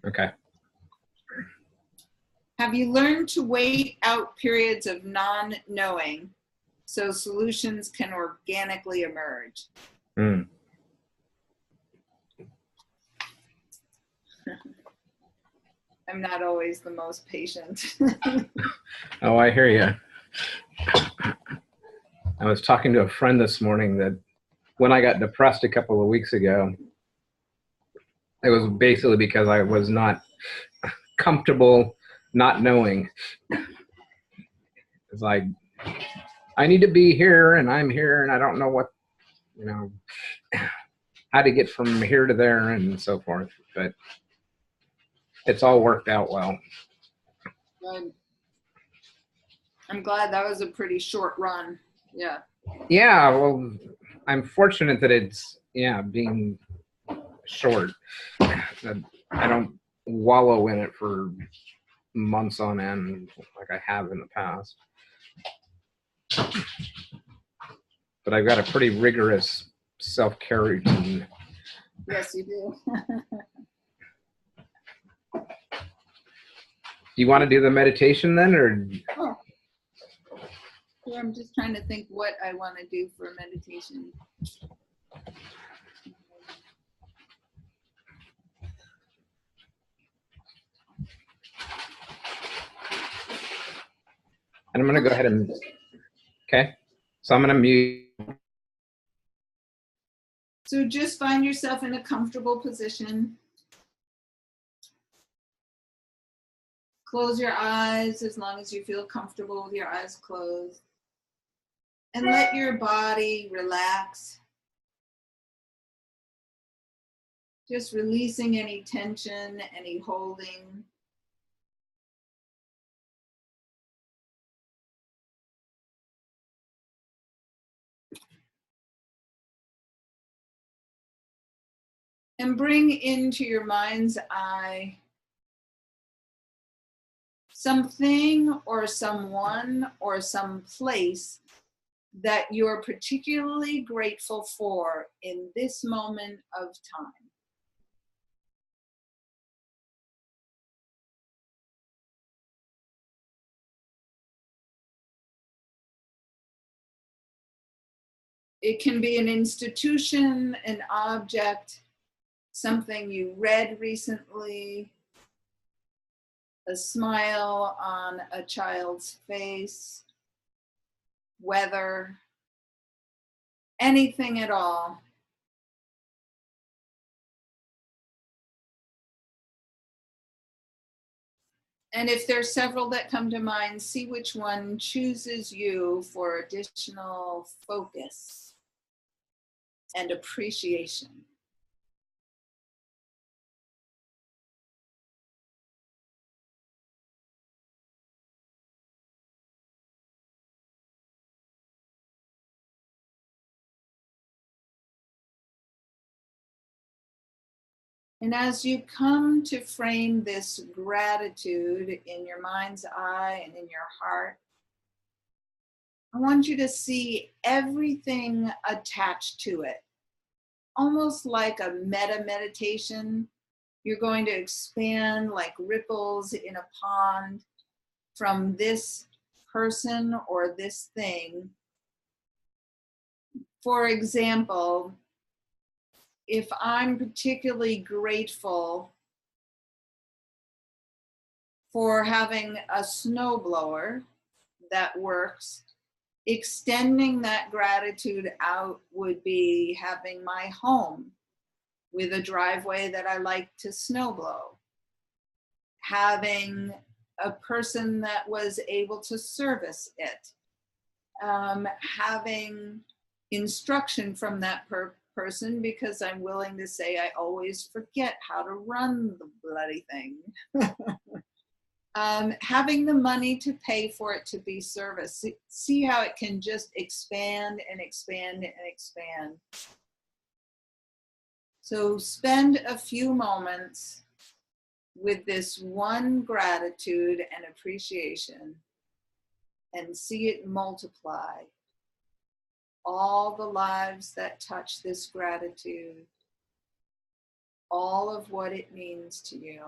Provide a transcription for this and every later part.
Okay. Have you learned to wait out periods of non-knowing so solutions can organically emerge? Mm. I'm not always the most patient. Oh, I hear you. I was talking to a friend this morning that when I got depressed a couple of weeks ago, it was basically because I was not comfortable not knowing. It's like, I need to be here and I'm here and I don't know what, you know, how to get from here to there and so forth. But it's all worked out well. Good. I'm glad that was a pretty short run. Yeah. Yeah, well, I'm fortunate that it's, yeah, being short. That I don't wallow in it for months on end like I have in the past. But I've got a pretty rigorous self-care routine. Yes, you do. Do you want to do the meditation then, or? Oh, so I'm just trying to think what I want to do for meditation. And I'm going to go ahead and, okay. So I'm going to mute. So just find yourself in a comfortable position. Close your eyes as long as you feel comfortable with your eyes closed. And let your body relax. Just releasing any tension, any holding. And bring into your mind's eye something or someone or some place that you're particularly grateful for in this moment of time. It can be an institution, an object, something you read recently, a smile on a child's face, weather, anything at all. And if there's several that come to mind, see which one chooses you for additional focus and appreciation. And as you come to frame this gratitude in your mind's eye and in your heart, I want you to see everything attached to it, almost like a meta meditation. You're going to expand like ripples in a pond from this person or this thing. For example, if I'm particularly grateful for having a snowblower that works, extending that gratitude out would be having my home with a driveway that I like to snowblow, having a person that was able to service it, having instruction from that person, because I'm willing to say I always forget how to run the bloody thing. Having the money to pay for it to be serviced. See how it can just expand and expand and expand. So spend a few moments with this one gratitude and appreciation and see it multiply. All the lives that touch this gratitude, all of what it means to you.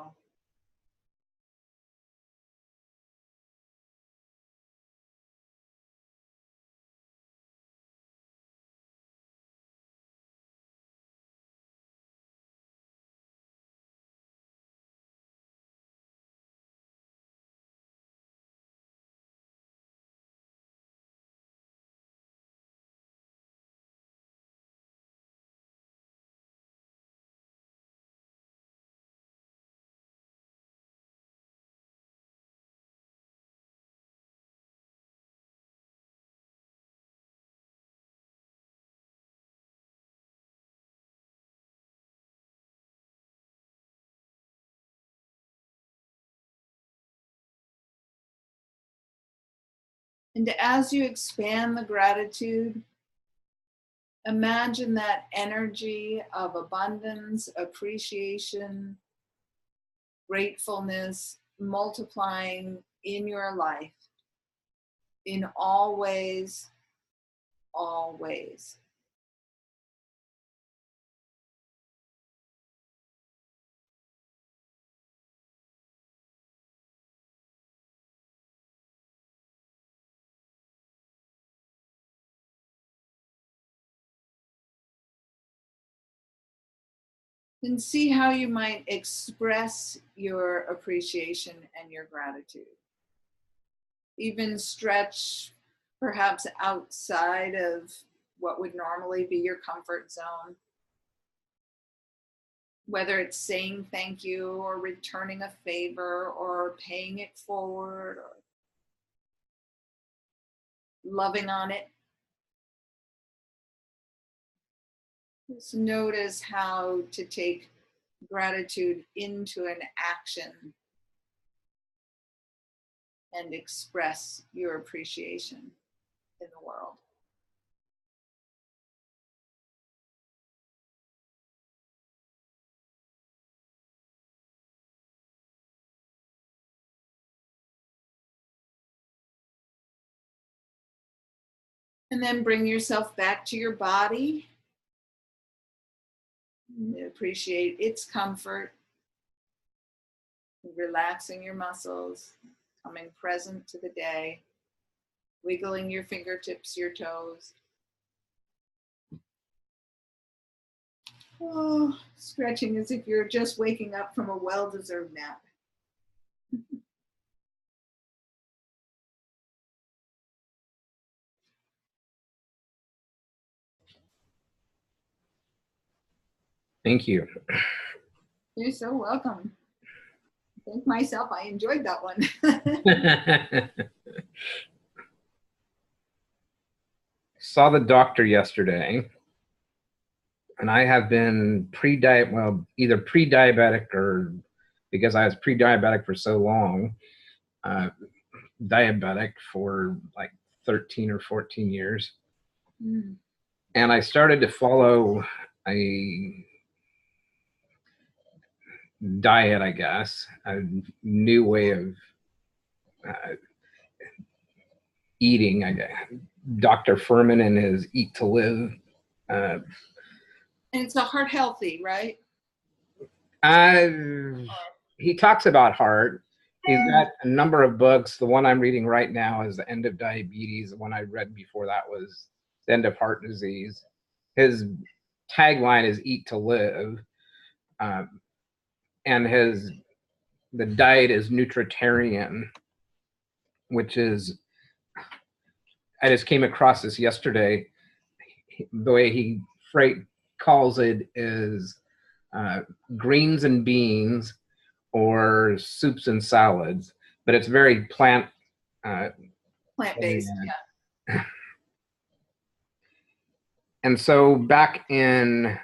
And as you expand the gratitude, imagine that energy of abundance, appreciation, gratefulness multiplying in your life in all ways, all ways. And see how you might express your appreciation and your gratitude. Even stretch perhaps outside of what would normally be your comfort zone. Whether it's saying thank you or returning a favor or paying it forward or loving on it. Just notice how to take gratitude into an action and express your appreciation in the world. And then bring yourself back to your body. Appreciate its comfort. Relaxing your muscles, coming present to the day, wiggling your fingertips, your toes. Oh, stretching as if you're just waking up from a well-deserved nap. Thank you. You're so welcome. Thank myself, I enjoyed that one. Saw the doctor yesterday, and I have been either pre-diabetic or because I was pre-diabetic for so long, diabetic for like 13 or 14 years. Mm. And I started to follow a diet, I guess, a new way of eating. Dr. Furman and his Eat to Live. And it's a heart healthy, right? He talks about heart. He's got a number of books. The one I'm reading right now is The End of Diabetes. The one I read before that was The End of Heart Disease. His tagline is Eat to Live. And the diet is nutritarian, which is, I just came across this yesterday. The way he calls it is greens and beans or soups and salads, but it's very plant-based, yeah. And so back in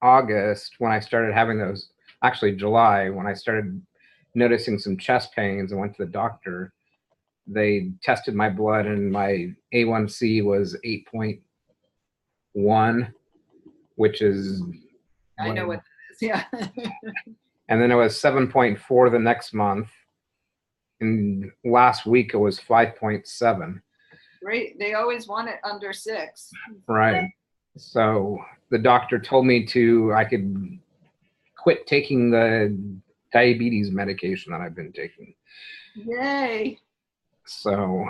August, when I started having those, actually July, when I started noticing some chest pains and went to the doctor, they tested my blood and my A1C was 8.1, which is, I know what that is, yeah. and then it was 7.4 the next month. And last week it was 5.7. Great. They always want it under 6. Right. So the doctor told me I could quit taking the diabetes medication that I've been taking. Yay. So,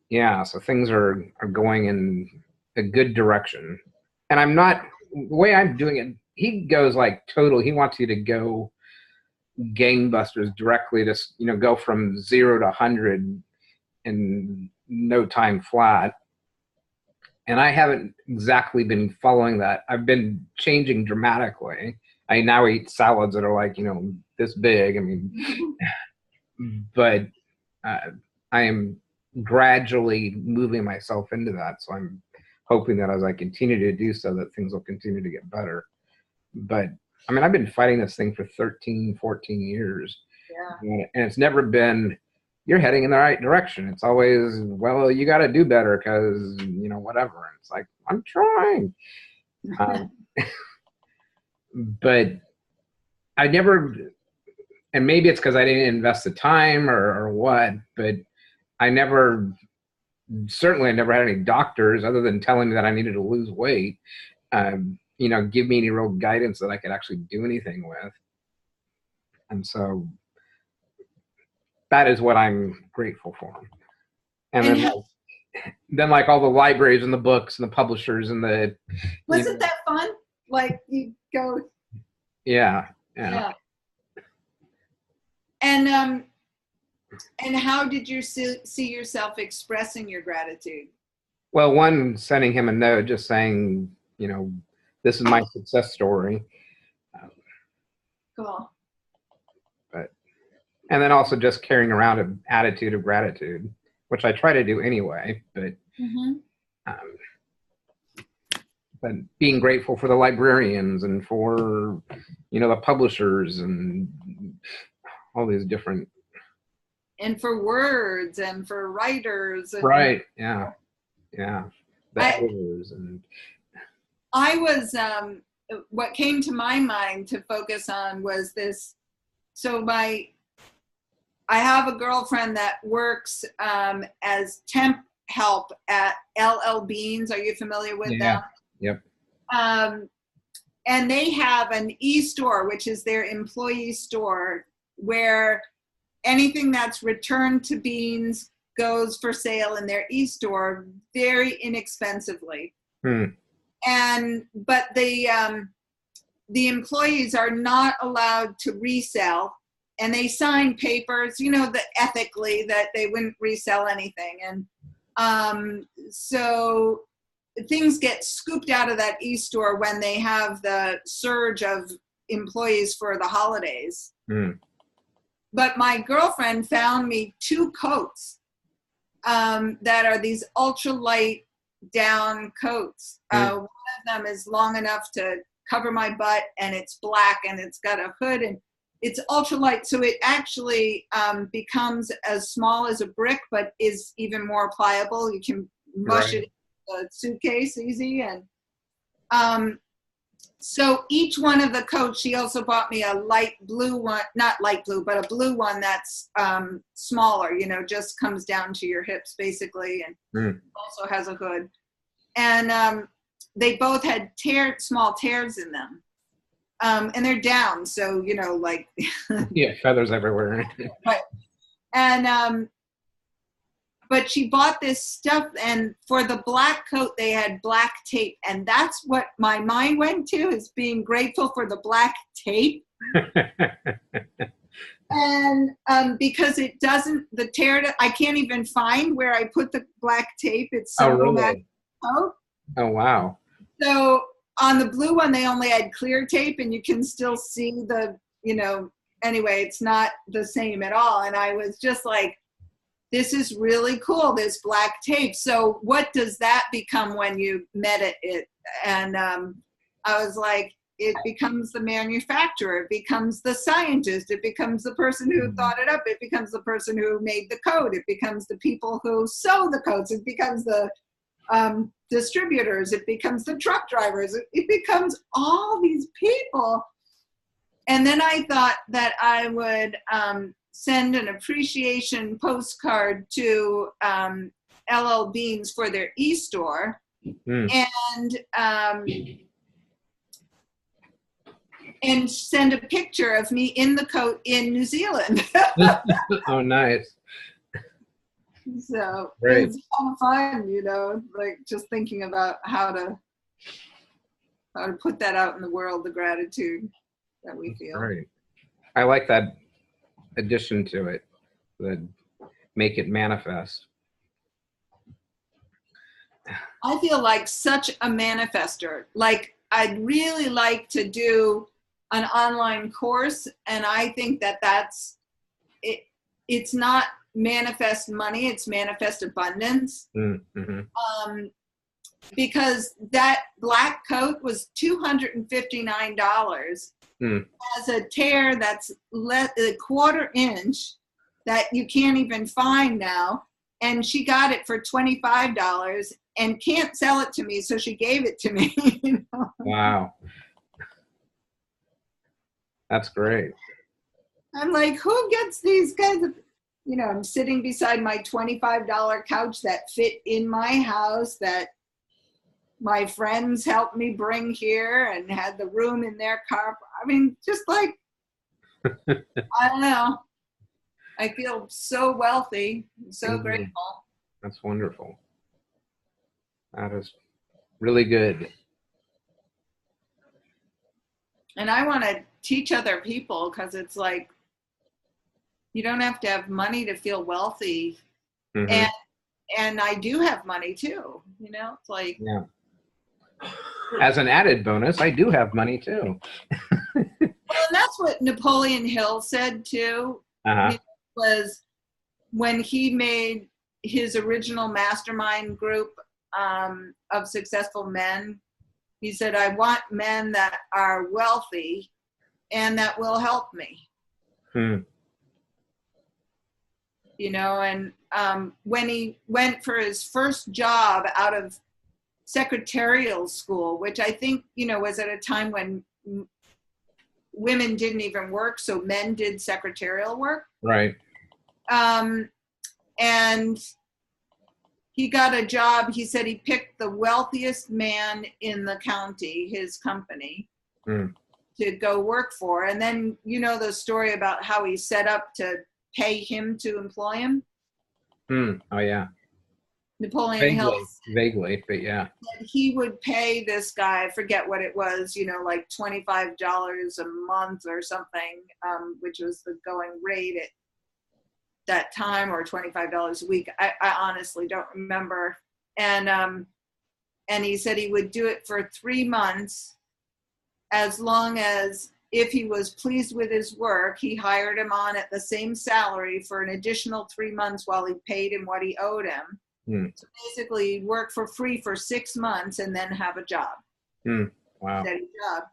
yeah, so things are going in a good direction. And I'm not, the way I'm doing it, he goes like total, he wants you to go gangbusters directly to, go from 0 to 100 in no time flat. And I haven't exactly been following that. I've been changing dramatically. I now eat salads that are like, this big. I mean, but I am gradually moving myself into that. So I'm hoping that as I continue to do so, that things will continue to get better. But I mean, I've been fighting this thing for 13, 14 years. Yeah. And it's never been, you're heading in the right direction. It's always, well, you got to do better because, whatever. And it's like, I'm trying. But I never, and maybe it's because I didn't invest the time or what, but I certainly I never had any doctors other than telling me that I needed to lose weight, give me any real guidance that I could actually do anything with. And so that is what I'm grateful for. And then like all the libraries and the books and the publishers and the... Wasn't that fun? Like you go... Yeah. And how did you see yourself expressing your gratitude? Well, one, sending him a note just saying, this is my success story. Cool. And then also just carrying around an attitude of gratitude, which I try to do anyway, but but being grateful for the librarians and for, the publishers and all these different... And for words and for writers. And right, yeah. The editors and... I was, what came to my mind to focus on was this, so I have a girlfriend that works as temp help at LL Beans. Are you familiar with them? Yep. And they have an e-store, which is their employee store, where anything that's returned to Beans goes for sale in their e-store very inexpensively. But the employees are not allowed to resell, and they sign papers, that ethically that they wouldn't resell anything. And so things get scooped out of that e-store when they have the surge of employees for the holidays. But my girlfriend found me 2 coats that are these ultralight down coats. One of them is long enough to cover my butt, and it's black, and it's got a hood, and it's ultralight, so it actually becomes as small as a brick, but is even more pliable. You can mush it in a suitcase easy. And so each one of the coats, she also bought me a light blue one, not light blue, but a blue one that's smaller, just comes down to your hips basically, and also has a hood. And they both had small tears in them. And they're down, so like feathers everywhere. Right. And but she bought this stuff, and for the black coat they had black tape, and that's what my mind went to, is being grateful for the black tape. And because it doesn't, I can't even find where I put the black tape. It's so really? coat. Oh wow. So on the blue one, they only had clear tape, and you can still see the, anyway, it's not the same at all. And I was just like, this is really cool, this black tape. So what does that become when you met it? And I was like, it becomes the manufacturer, it becomes the scientist, it becomes the person who thought it up, it becomes the person who made the coat, it becomes the people who sew the coats, it becomes the distributors, it becomes the truck drivers, it becomes all these people. And then I thought that I would send an appreciation postcard to LL Beans for their e-store. And and send a picture of me in the coat in New Zealand. Oh, nice. So Right. it's kind of fun, you know, like just thinking about how to put that out in the world, the gratitude that we feel. Right. I like that addition to it, that make it manifest. I feel like such a manifester. Like I'd really like to do an online course, and I think that that's it. It's not manifest money; it's manifest abundance. Mm-hmm. Because that black coat was $259. Has a tear that's a quarter inch that you can't even find now, and she got it for $25 and can't sell it to me, so she gave it to me. You know? Wow, that's great. I'm like, who gets these kinds of, you know, I'm sitting beside my $25 couch that fit in my house, that my friends helped me bring here and had the room in their car. I mean, just like, I don't know. I feel so wealthy, so grateful. That's wonderful. That is really good. And I want to teach other people, because it's like, you don't have to have money to feel wealthy. Mm-hmm. And I do have money too, you know, it's like, yeah. As an added bonus, I do have money too. Well, and that's what Napoleon Hill said too. Uh-huh. Was when he made his original mastermind group of successful men, he said, I want men that are wealthy and that will help me. You know, and when he went for his first job out of secretarial school, which I think, you know, was at a time when women didn't even work, so men did secretarial work. Right. And he got a job. He said he picked the wealthiest man in the county, his company, to go work for. And then, you know, the story about how he set up to pay him to employ him. Oh, yeah. Napoleon Hill. Vaguely, but yeah. He would pay this guy, I forget what it was, you know, like $25 a month or something, which was the going rate at that time, or $25 a week. I honestly don't remember. And he said he would do it for 3 months, as long as, if he was pleased with his work, he hired him on at the same salary for an additional 3 months while he paid him what he owed him. So basically, work for free for 6 months and then have a job. Wow. Steady job.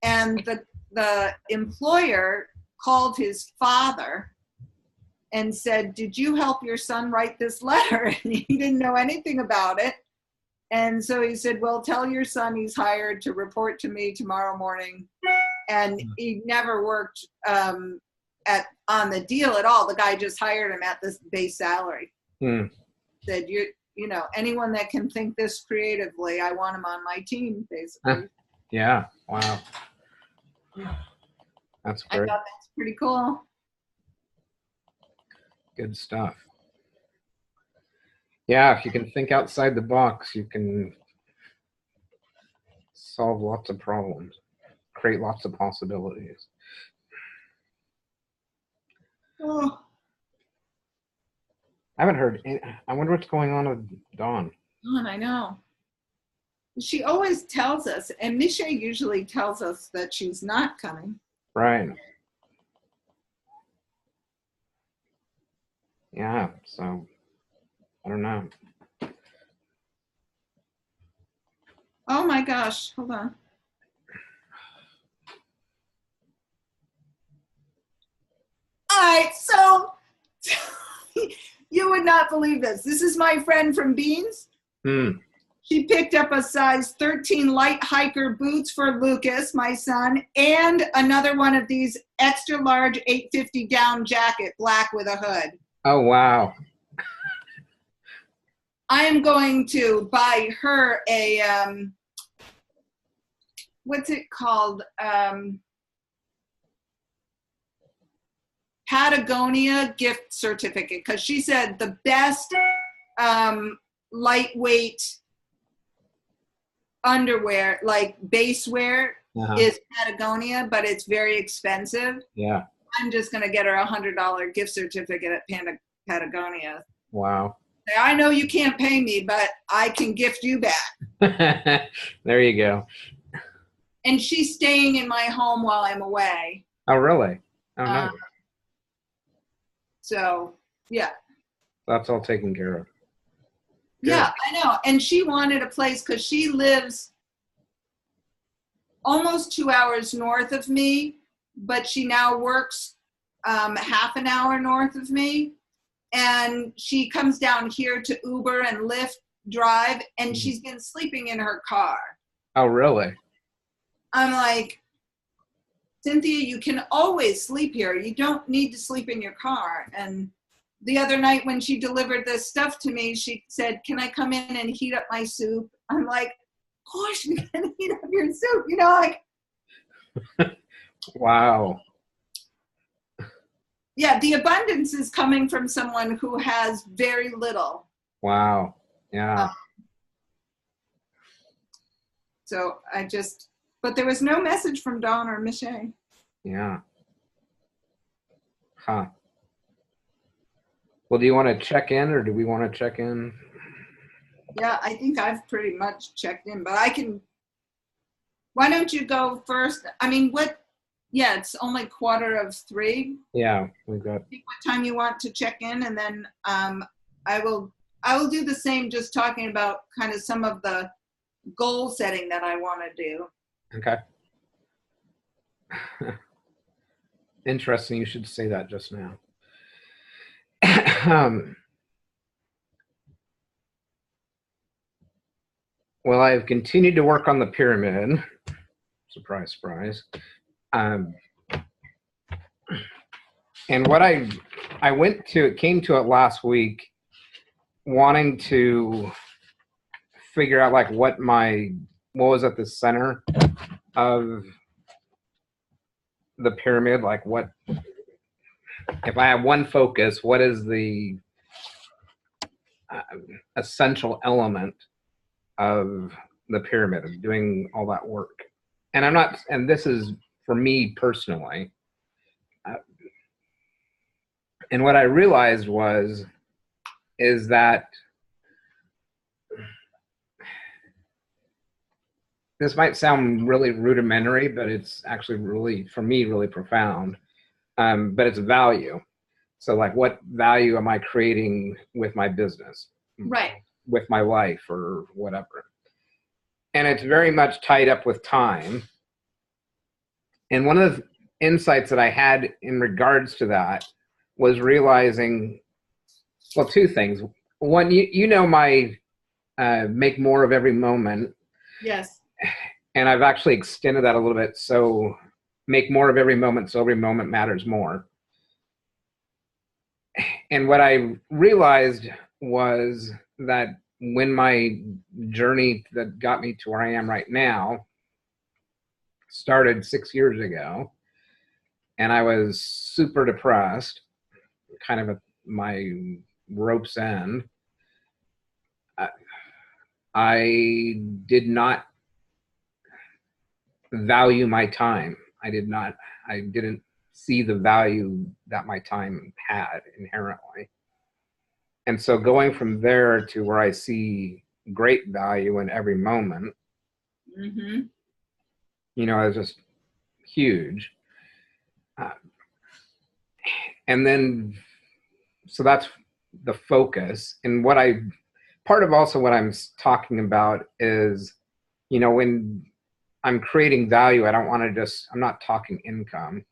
And the employer called his father and said, did you help your son write this letter? And he didn't know anything about it. And so he said, well, tell your son he's hired to report to me tomorrow morning. And he never worked on the deal at all. The guy just hired him at this base salary. Said, you know, anyone that can think this creatively, I want him on my team, basically. Yeah. Wow. That's great. I thought that's pretty cool. Good stuff. Yeah, if you can think outside the box, you can solve lots of problems, create lots of possibilities. Oh. I haven't heard any, I wonder what's going on with Dawn. I know. She always tells us, and Misha usually tells us that she's not coming. Right. Yeah, so I don't know. Oh my gosh, hold on. All right, so you would not believe this. This is my friend from Beans. She picked up a size 13 light hiker boots for Lucas, my son, and another one of these extra large 850 down jacket, black with a hood. Oh, wow. I am going to buy her a, what's it called? Patagonia gift certificate, because she said the best lightweight underwear, like base wear, is Patagonia, but it's very expensive. Yeah. I'm just going to get her $100 gift certificate at Patagonia. Wow. I know you can't pay me, but I can gift you back. There you go. And she's staying in my home while I'm away. Oh, really? Oh, no. So, yeah. That's all taken care of. Good. Yeah, I know. And she wanted a place because she lives almost 2 hours north of me, but she now works half an hour north of me. And she comes down here to Uber and Lyft drive, and she's been sleeping in her car. Oh, really? I'm like, Cynthia, you can always sleep here. You don't need to sleep in your car. And the other night when she delivered this stuff to me, she said, can I come in and heat up my soup? I'm like, of course you can heat up your soup. You know, like. Wow. Yeah, the abundance is coming from someone who has very little. Wow. Yeah. So but there was no message from Dawn or Michelle. Yeah. Huh. Well, do you want to check in, or do we want to check in? Yeah, I think I've pretty much checked in, but why don't you go first? I mean, yeah, it's only 2:45. Yeah, we've got. What time you want to check in, and then I will do the same, just talking about kind of some of the goal setting that I want to do. Okay. Interesting. You should say that just now. Well, I've continued to work on the pyramid. Surprise, surprise. And what I came to it last week, wanting to figure out like what was at the center of the pyramid, like what, if I have one focus, what is the essential element of the pyramid, of doing all that work. And this is for me personally. And what I realized is that this might sound really rudimentary, but it's actually really, for me, really profound. But it's value. So like, what value am I creating with my business? Right. With my life or whatever. And it's very much tied up with time. And one of the insights that I had in regards to that was realizing, well, two things. One, you know my make more of every moment. Yes. And I've actually extended that a little bit. So make more of every moment, so every moment matters more. And what I realized was that when my journey that got me to where I am right now started 6 years ago, and I was super depressed, kind of at my rope's end, I did not value my time. I didn't see the value that my time had inherently. And so going from there to where I see great value in every moment, mm-hmm. Is just huge. And then, so that's the focus. And part of also what I'm talking about is, when I'm creating value, I don't want to I'm not talking income,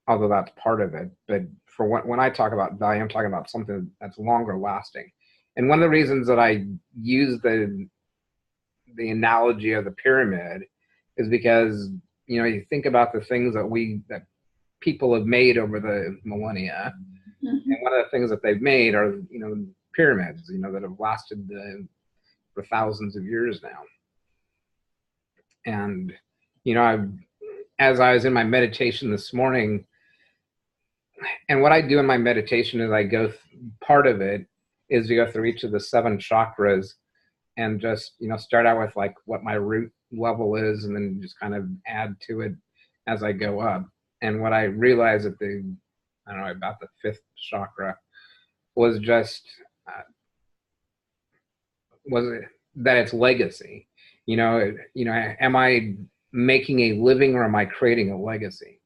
although that's part of it. But when I talk about value, I'm talking about something that's longer lasting. And one of the reasons that I use the analogy of the pyramid is because, you think about the things that people have made over the millennia. Mm-hmm. And one of the things that they've made are, pyramids, that have lasted for thousands of years now. And, as I was in my meditation this morning, and what I do in my meditation is I go, part of it is to go through each of the 7 chakras and just, start out with like what my root level is, and then just kind of add to it as I go up. And what I realized at I don't know, about the 5th chakra was just, was it that it's legacy. Am I making a living, or am I creating a legacy?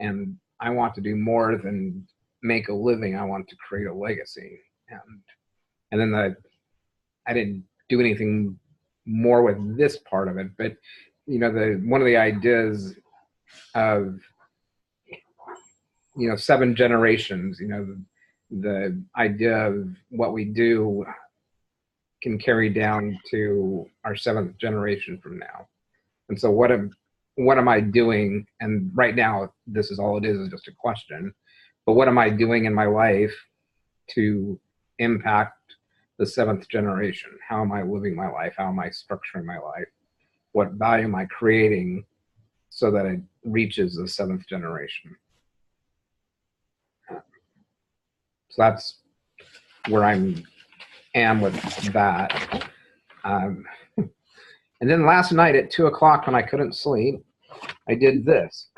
And I want to do more than make a living. I want to create a legacy. And then I didn't do anything more with this part of it, but one of the ideas of 7 generations, the idea of what we do can carry down to our 7th generation from now. And so what am I doing? And right now, this is all it is just a question. But what am I doing in my life to impact the 7th generation? How am I living my life? How am I structuring my life? What value am I creating so that it reaches the 7th generation? So that's where I am with that. And then last night at 2 o'clock, when I couldn't sleep, I did this,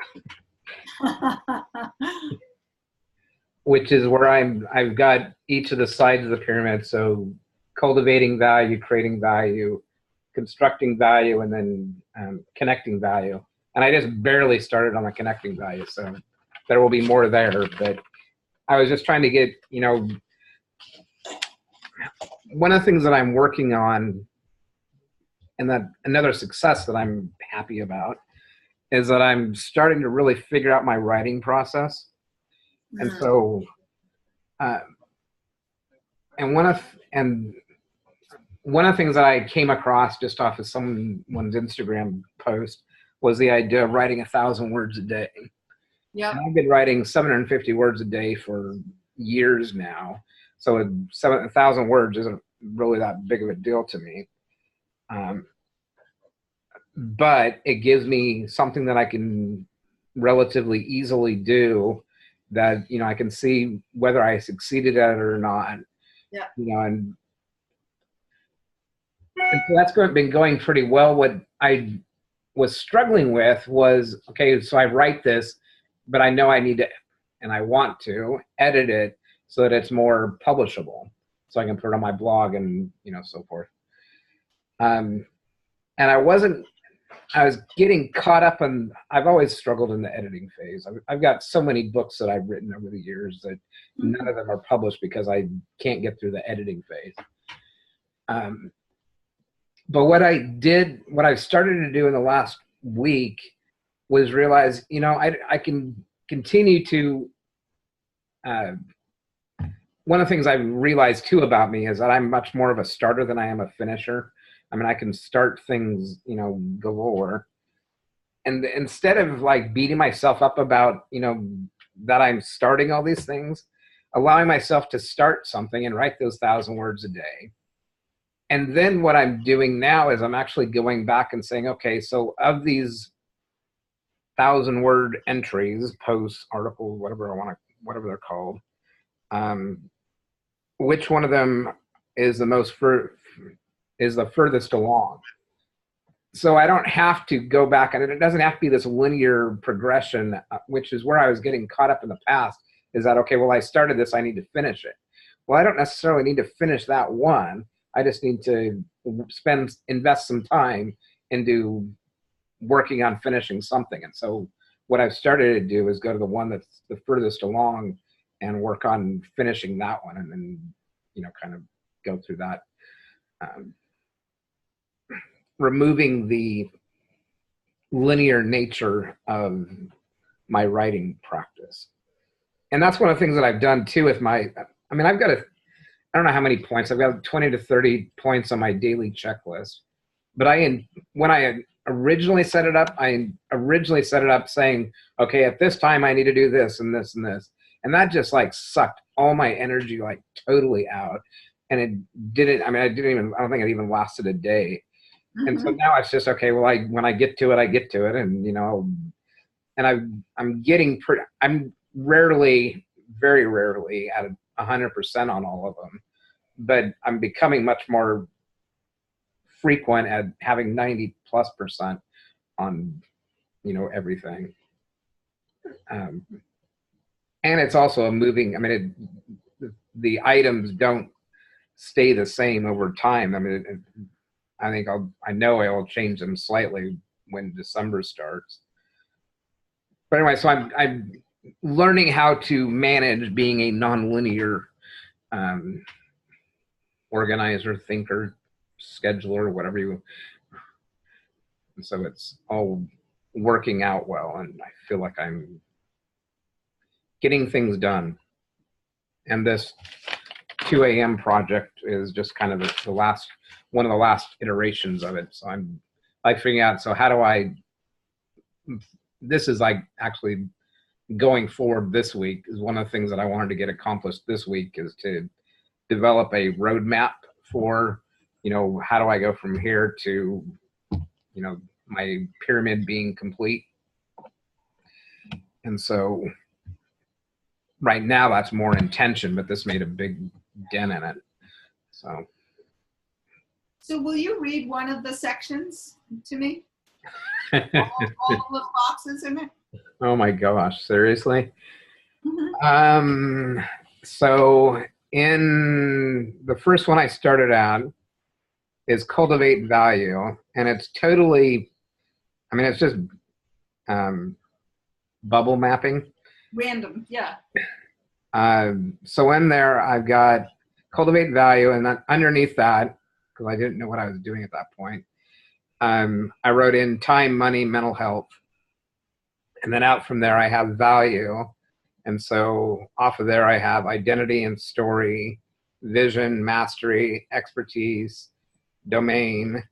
which is where I've got each of the sides of the pyramid. So cultivating value, creating value, constructing value, and then connecting value. And I just barely started on the connecting value, so there will be more there. But I was just trying to get, one of the things that I'm working on, and that another success that I'm happy about, is that I'm starting to really figure out my writing process. And so, and one of the things that I came across just off of someone's Instagram post was the idea of writing 1,000 words a day. Yeah. And I've been writing 750 words a day for years now. So 1,000 words isn't really that big of a deal to me. But it gives me something that I can relatively easily do, that, I can see whether I succeeded at it or not. Yeah. And so that's been going pretty well. What I was struggling with was, okay, so I write this, but I know I need to, and I want to edit it so that it's more publishable, so I can put it on my blog and, so forth. And I was getting caught up in, I've always struggled in the editing phase. I've got so many books that I've written over the years that none of them are published because I can't get through the editing phase. But what I've started to do in the last week was realize, I can continue to, one of the things I realized too about me is that I'm much more of a starter than I am a finisher. I mean, I can start things, galore. And instead of like beating myself up about, that I'm starting all these things, allowing myself to start something and write those 1,000 words a day. And then what I'm doing now is I'm actually going back and saying, okay, so of these 1,000-word entries, posts, articles, whatever they're called, which one of them is the furthest along? So I don't have to go back, and it doesn't have to be this linear progression, which is where I was getting caught up in the past, is that, okay, well, I started this, I need to finish it. Well, I don't necessarily need to finish that one. I just need to invest some time into working on finishing something. And so what I've started to do is go to the one that's the furthest along and work on finishing that one, and then, kind of go through that. Removing the linear nature of my writing practice. And that's one of the things that I've done too with I don't know how many points. I've got 20 to 30 points on my daily checklist. But when I originally set it up, saying, okay, at this time I need to do this and this and this. And that just like sucked all my energy like totally out. And it didn't, I don't think it even lasted a day. And so now it's just, okay, well, when I get to it, I get to it. And, and I'm rarely, very rarely at 100% on all of them, but I'm becoming much more frequent at having 90+% on, everything. And it's also a moving, I mean, the items don't stay the same over time. I mean, I think I know I'll change them slightly when December starts. But anyway, so I'm learning how to manage being a nonlinear um, organizer, thinker, scheduler, whatever you. And so it's all working out well, and I feel like I'm getting things done. And this 2 a.m. project is just kind of the last one of the last iterations of it. So I'm like figuring out, so how do I, this is like actually going forward this week is one of the things that I wanted to get accomplished this week is to develop a roadmap for, how do I go from here to, my pyramid being complete. And so right now that's more intention, but this made a big dent in it. So will you read one of the sections to me? all the boxes in it? Oh my gosh, seriously? Mm-hmm. So in the first one I started out is cultivate value, and it's totally, I mean, it's just bubble mapping. Random, yeah. So in there I've got cultivate value, and then underneath that, because I didn't know what I was doing at that point, I wrote in time, money, mental health. And then out from there, I have value. And so off of there, I have identity and story, vision, mastery, expertise, domain,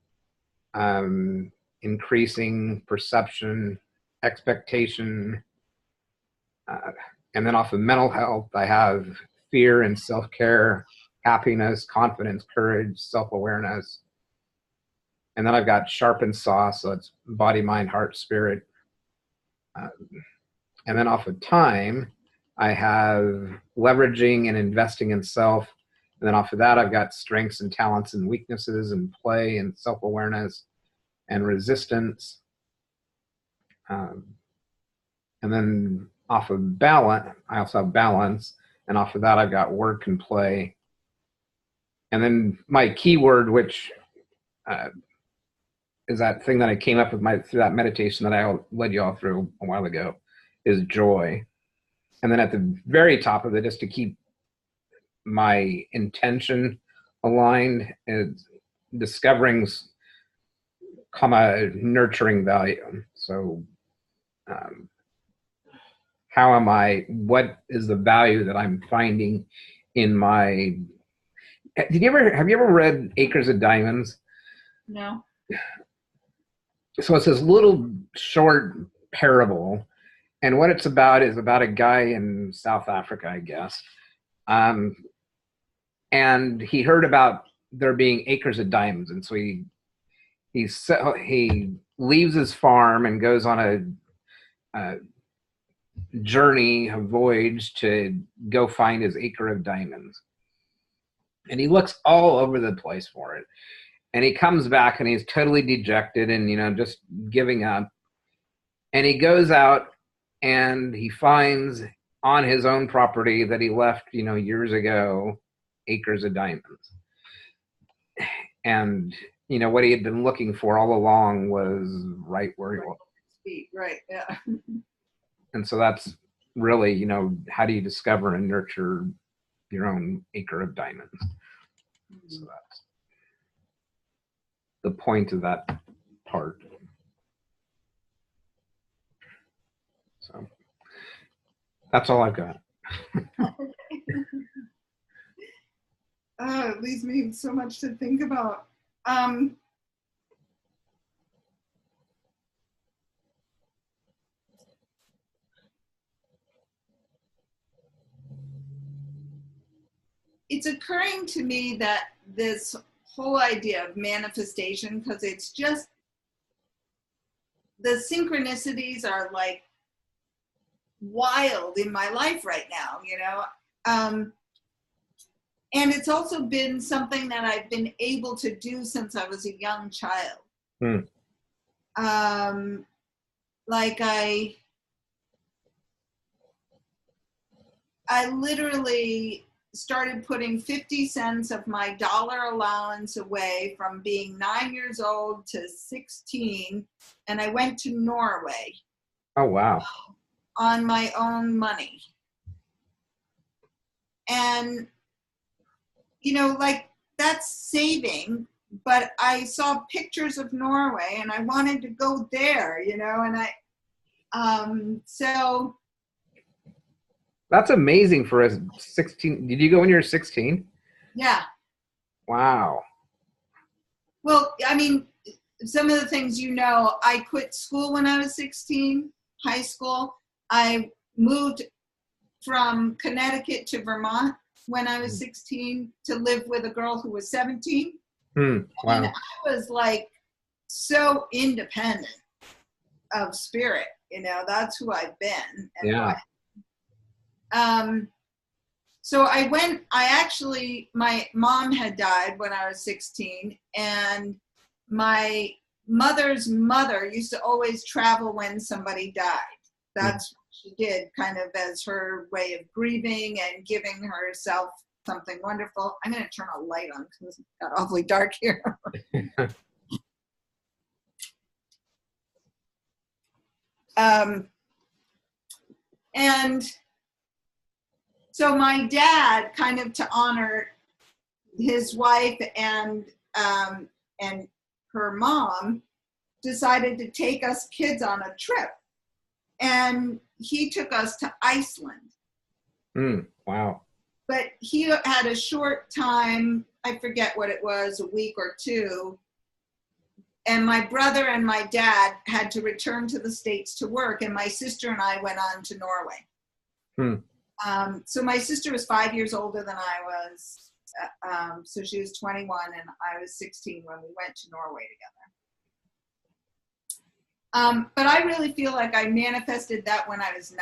increasing perception, expectation. And then off of mental health, I have fear and self-care, happiness, confidence, courage, self-awareness. And then I've got sharpen sauce, so it's body, mind, heart, spirit. And then off of time, I have leveraging and investing in self. And then off of that, I've got strengths and talents and weaknesses and play and self-awareness and resistance. And then off of balance, I also have balance. And off of that, I've got work and play. And then my keyword, which is that thing that I came up with through that meditation that I led you all through a while ago, is joy. And then at the very top of it, just to keep my intention aligned, is discovering, nurturing value. So what is the value that I'm finding in my, have you ever read Acres of Diamonds? No. So it's this little short parable, and what it's about is about a guy in South Africa, I guess. And he heard about there being acres of diamonds, and so he leaves his farm and goes on a journey, a voyage to go find his acre of diamonds. And he looks all over the place for it. And he comes back and he's totally dejected and, just giving up. And he goes out and he finds on his own property that he left, years ago, acres of diamonds. And, what he had been looking for all along was right where he was. Right, yeah. And so that's really, how do you discover and nurture your own acre of diamonds? Mm-hmm. So that's the point of that part. So that's all I've got. It leaves me so much to think about. It's occurring to me that this whole idea of manifestation, because it's just, the synchronicities are like wild in my life right now, you know. And it's also been something that I've been able to do since I was a young child. Like I literally started putting 50 cents of my dollar allowance away from being 9 years old to 16, and I went to Norway. Oh, wow. On my own money. And, you know, like, that's saving, but I saw pictures of Norway and I wanted to go there, you know, and so. That's amazing for a 16. Did you go when you were 16? Yeah. Wow. Well, I mean, some of the things, you know, I quit school when I was 16, high school. I moved from Connecticut to Vermont when I was 16 to live with a girl who was 17. Wow. And I was like so independent of spirit, you know, that's who I've been. And yeah. So my mom had died when I was 16, and my mother's mother used to always travel when somebody died. That's what she did, kind of as her way of grieving and giving herself something wonderful. I'm going to turn a light on because it got awfully dark here. And so my dad, kind of to honor his wife and her mom, decided to take us kids on a trip. And he took us to Iceland. Wow. But he had a short time, I forget what it was, a week or two. And my brother and my dad had to return to the States to work, and my sister and I went on to Norway. So my sister was 5 years older than I was. So she was 21 and I was 16 when we went to Norway together. But I really feel like I manifested that when I was 9.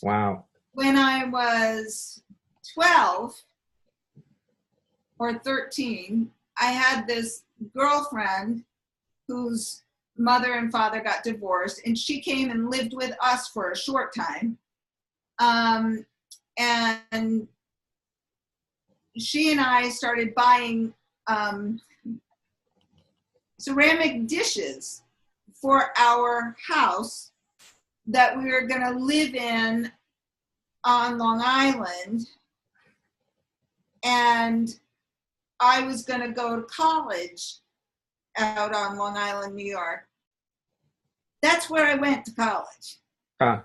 Wow. When I was 12 or 13, I had this girlfriend whose mother and father got divorced, and she came and lived with us for a short time. And she and I started buying ceramic dishes for our house that we were going to live in on Long Island. And I was going to go to college out on Long Island, New York. That's where I went to college. Wow.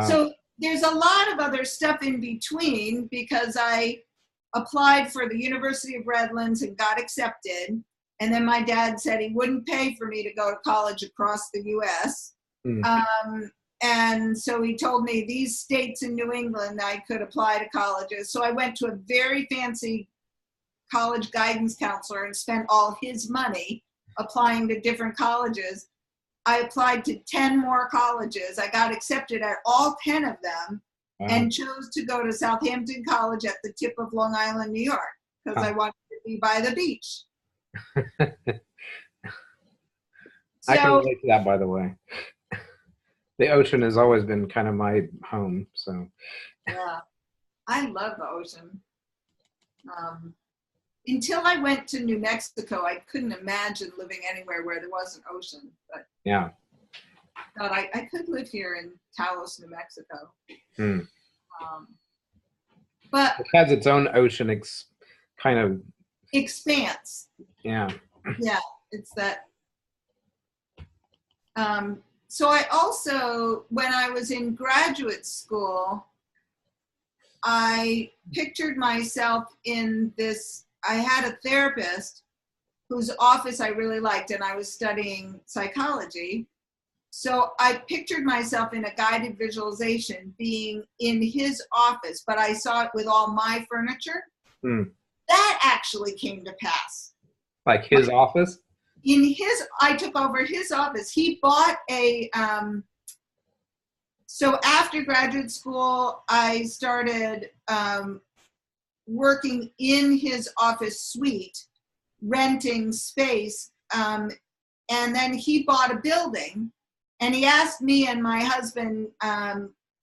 So there's a lot of other stuff in between, because I applied for the University of Redlands and got accepted. And then my dad said he wouldn't pay for me to go to college across the US. And so he told me these states in New England I could apply to colleges. So I went to a very fancy college guidance counselor and spent all his money applying to different colleges. I applied to 10 more colleges. I got accepted at all 10 of them. Wow. And chose to go to Southampton College at the tip of Long Island, New York, because I wanted to be by the beach. I can relate to that, by the way. The ocean has always been kind of my home, so. Yeah, I love the ocean. Until I went to New Mexico, I couldn't imagine living anywhere where there was an ocean. But yeah, God, I could live here in Taos, New Mexico. But it has its own ocean kind of expanse. Yeah. Yeah, it's that. So I also, when I was in graduate school, I pictured myself in this. I had a therapist whose office I really liked, and I was studying psychology. So I pictured myself in a guided visualization being in his office, but I saw it with all my furniture. That actually came to pass. Like his office? I took over his office. He bought a So after graduate school, I started working in his office suite, renting space. And then he bought a building, and he asked me and my husband,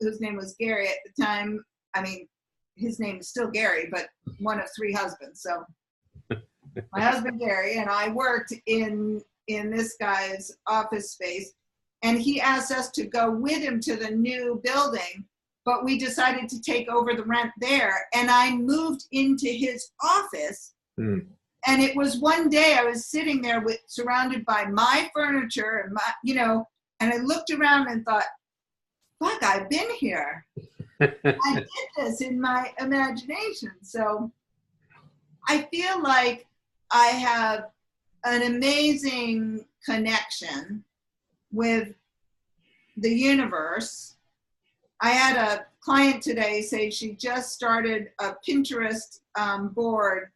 whose name was Gary at the time. I mean, his name is still Gary, but one of 3 husbands. So my husband Gary and I worked in this guy's office space, and he asked us to go with him to the new building, but we decided to take over the rent there, and I moved into his office. Mm. And it was one day I was sitting there surrounded by my furniture and my, and I looked around and thought, fuck, I've been here. I did this in my imagination. So I feel like I have an amazing connection with the universe. I had a client today say she just started a Pinterest board,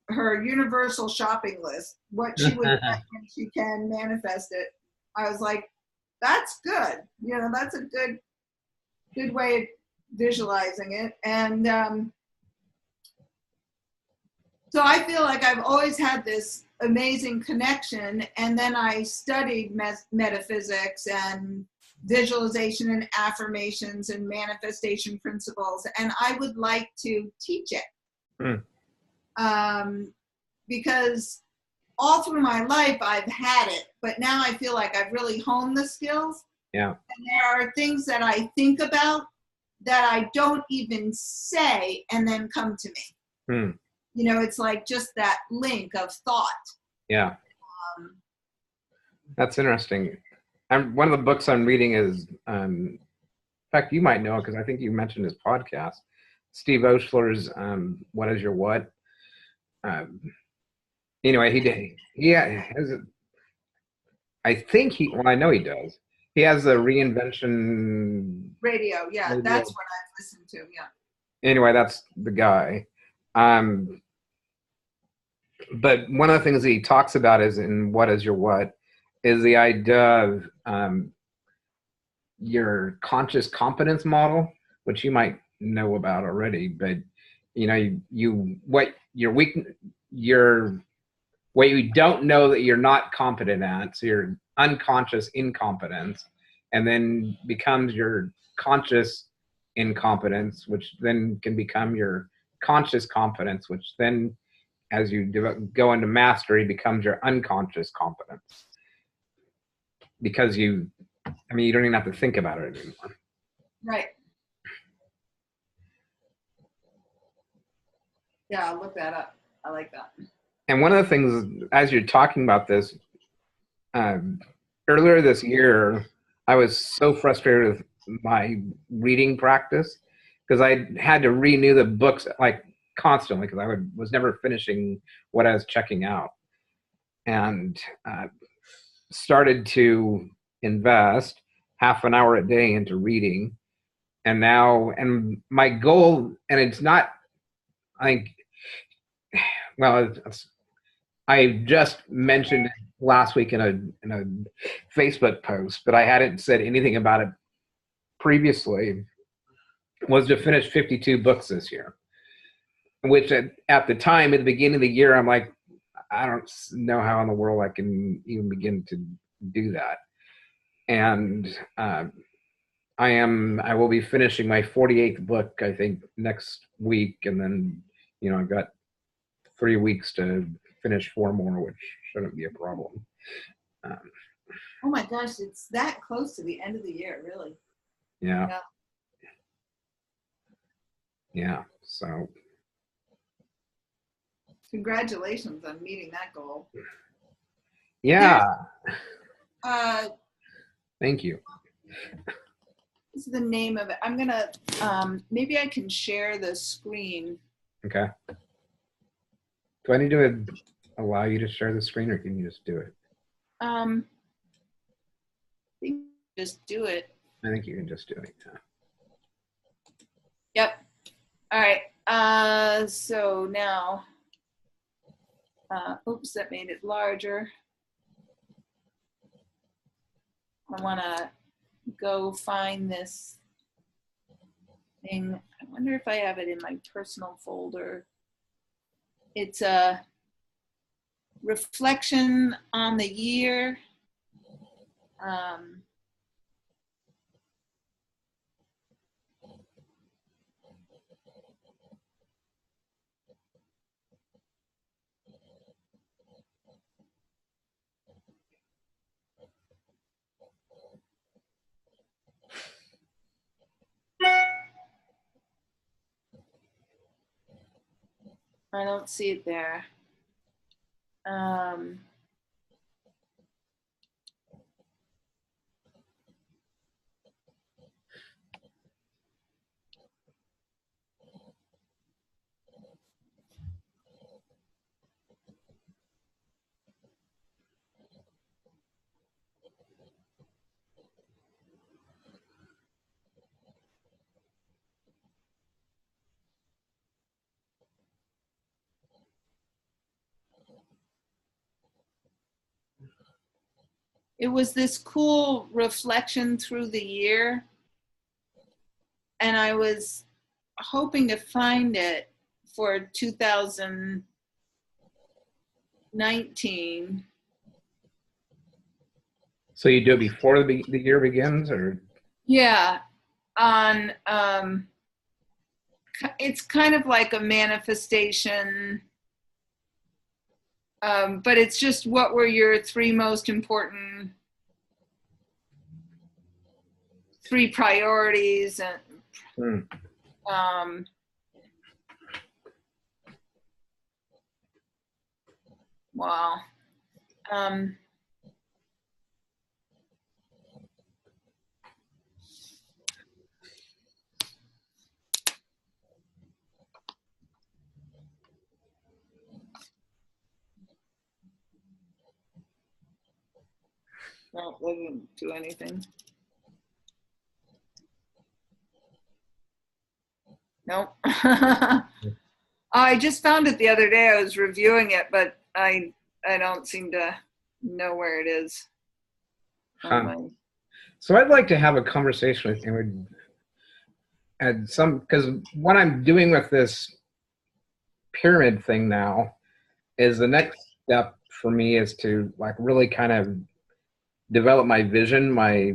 her universal shopping list, what she would like when she can manifest it. I was like, that's good. That's a good way of visualizing it. And so I feel like I've always had this amazing connection. And then I studied metaphysics and visualization and affirmations and manifestation principles. And I would like to teach it. Because all through my life I've had it, but now I feel like I've really honed the skills. Yeah. And there are things that I think about that I don't even say and then come to me. It's like just that link of thought. Yeah. That's interesting. One of the books I'm reading is, in fact, you might know it because I think you mentioned his podcast, Steve Oshler's What Is Your What? Anyway, he has, I think I know he does. He has a reinvention radio. Yeah, radio. That's what I've listened to. Yeah. Anyway, that's the guy. But one of the things that he talks about is in What Is Your What is the idea of your conscious competence model, which you might know about already, but what you don't know that you're not competent at, so your unconscious incompetence, and then becomes your conscious incompetence, which then can become your conscious competence, which then, as you go into mastery, becomes your unconscious competence. Because you don't even have to think about it anymore. Right. Yeah, I'll look that up. I like that. And one of the things, as you're talking about this, earlier this year, I was so frustrated with my reading practice because I had to renew the books like constantly because I was never finishing what I was checking out. And started to invest half an hour a day into reading. And my goal, and it's not, I think, well, I just mentioned it last week in a Facebook post, but I hadn't said anything about it previously, was to finish 52 books this year, which at the time, at the beginning of the year, I'm like, I don't know how in the world I can even begin to do that. And I will be finishing my 48th book, I think, next week. And then, I've got 3 weeks to finish 4 more, which shouldn't be a problem. Oh my gosh, it's that close to the end of the year, really. Yeah. Yeah. So. Congratulations on meeting that goal. Yeah. Thank you. This is the name of it. I'm going to, maybe I can share the screen. Okay. Do I need to allow you to share the screen or can you just do it? I think just do it. I think you can just do it. Yep. All right. So now, oops, that made it larger. I want to go find this thing. I wonder if I have it in my personal folder. It's a reflection on the year. I don't see it there. It was this cool reflection through the year, and I was hoping to find it for 2019. So you do it before the year begins, or? Yeah, on it's kind of like a manifestation, but it's just what were your three most important, three priorities, and wow. No, they didn't do anything. Nope. I just found it the other day. I was reviewing it, but I don't seem to know where it is. So I'd like to have a conversation with you and because what I'm doing with this pyramid thing now is the next step for me is to like really kind of develop my vision, I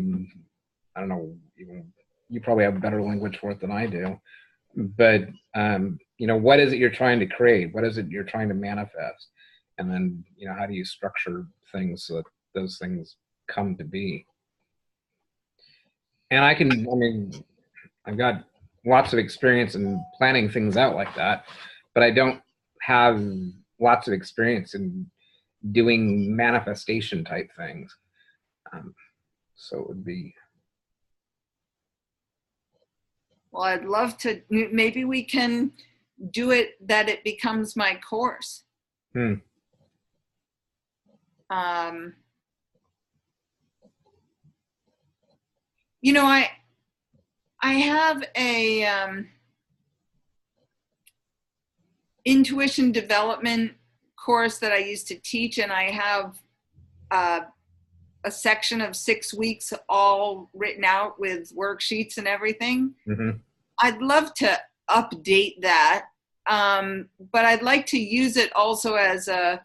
don't know, you probably have better language for it than I do, but what is it you're trying to create? What is it you're trying to manifest? And then, how do you structure things so that those things come to be? And I've got lots of experience in planning things out like that, but I don't have lots of experience in doing manifestation type things. So it would be. Well, I'd love to, maybe we can do it that it becomes my course. I have a intuition development course that I used to teach, and I have a section of 6 weeks all written out with worksheets and everything. I'd love to update that, but I'd like to use it also as a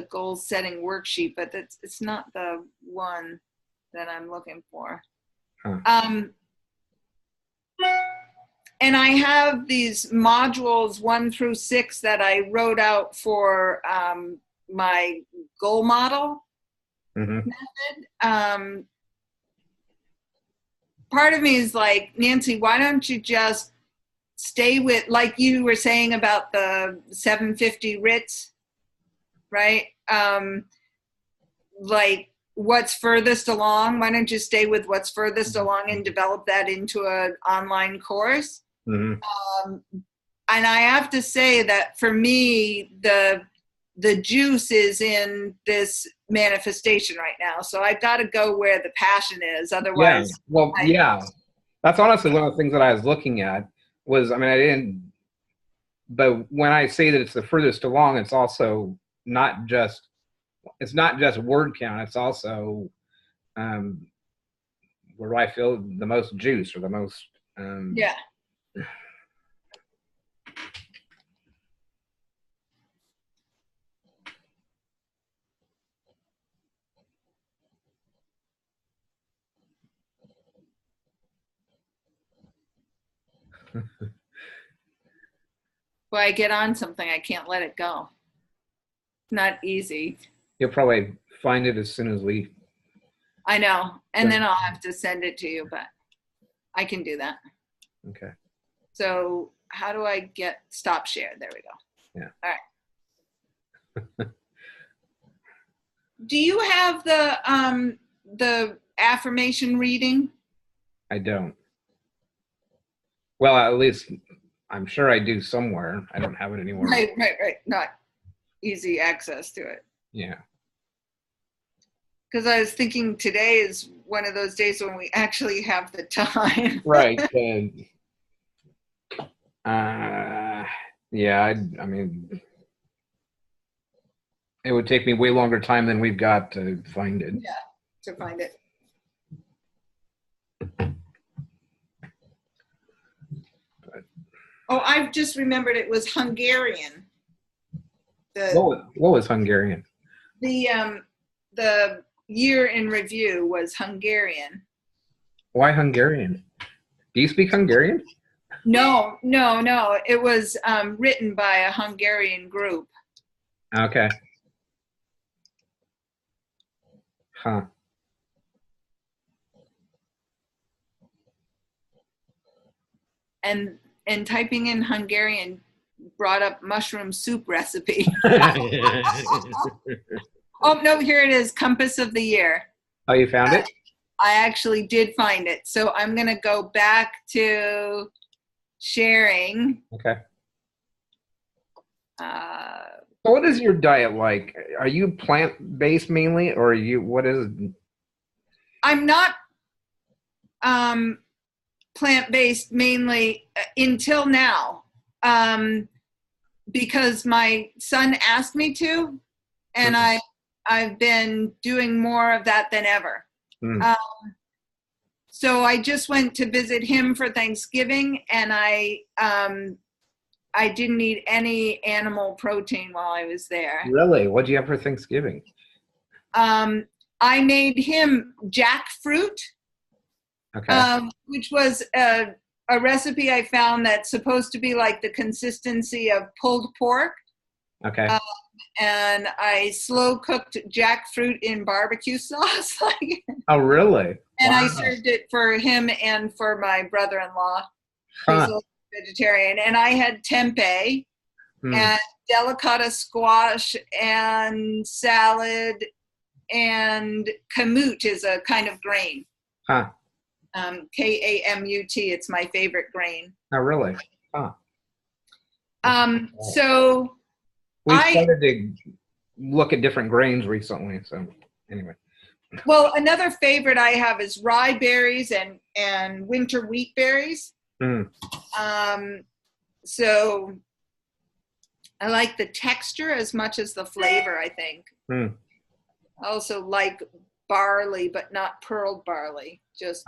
goal setting worksheet, but it's not the one that I'm looking for. And I have these modules 1 through 6 that I wrote out for my goal model method. Part of me is like, Nancy, why don't you just stay with, like you were saying about the 750 Ritz, right? Like what's furthest along, why don't you stay with what's furthest along and develop that into an online course? And I have to say that for me, the juice is in this manifestation right now. So I've got to go where the passion is. Otherwise, that's honestly one of the things that I was looking at was, but when I say that it's the furthest along, it's also not just word count. It's also where do I feel the most juice or the most Yeah. Well, I get on something, I can't let it go. Not easy. You'll probably find it as soon as we. I know. And then I'll have to send it to you, but I can do that. Okay. So how do I get stop share? There we go. Yeah. All right. Do you have the affirmation reading? I don't. Well, at least I'm sure I do somewhere. I don't have it anymore. Right. Not easy access to it. Yeah. Because I was thinking today is one of those days when we actually have the time. Right. Yeah. I mean, it would take me way longer time than we've got to find it. Yeah, to find it. Oh, I've just remembered it was Hungarian. What was Hungarian? The year in review was Hungarian. Why Hungarian? Do you speak Hungarian? No. It was written by a Hungarian group. Okay. Huh. And typing in Hungarian brought up mushroom soup recipe. Oh, no, here it is, Compass of the Year. Oh, you found it? I actually did find it. So I'm going to go back to sharing. Okay. So what is your diet like? Are you plant-based mainly, or what is it? I'm not plant-based mainly until now, because my son asked me to, and I've been doing more of that than ever. So I just went to visit him for Thanksgiving, and I didn't eat any animal protein while I was there. Really? What did you have for Thanksgiving? I made him jackfruit, okay. Which was a recipe I found that's supposed to be like the consistency of pulled pork. Okay. And I slow cooked jackfruit in barbecue sauce. Oh, really? And wow. I served it for him and for my brother-in-law. Huh. He's a vegetarian. And I had tempeh and delicata squash and salad, and kamut is a kind of grain. Huh. K-A-M-U-T. It's my favorite grain. Oh, really? Huh. So we started to look at different grains recently. So anyway. Well, another favorite I have is rye berries and winter wheat berries. So I like the texture as much as the flavor, I think. I also like barley, but not pearled barley. Just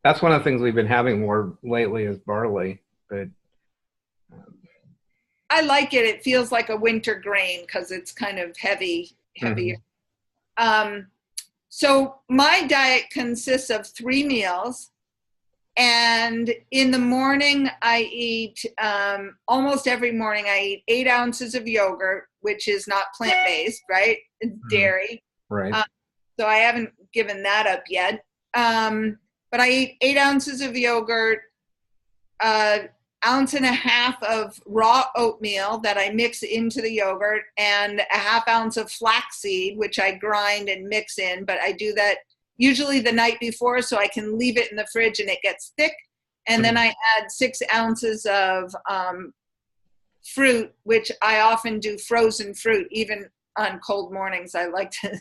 that's one of the things we've been having more lately is barley. But I like it. It feels like a winter grain because it's kind of heavier. So my diet consists of 3 meals. And in the morning, I eat, almost every morning, I eat 8 ounces of yogurt, which is not plant-based, right? It's dairy. Right. So I haven't given that up yet. But I eat 8 ounces of yogurt, 1.5 ounces of raw oatmeal that I mix into the yogurt, and 1/2 ounce of flaxseed, which I grind and mix in. But I do that usually the night before so I can leave it in the fridge and it gets thick. And then I add 6 ounces of fruit, which I often do frozen fruit, even on cold mornings. I like to.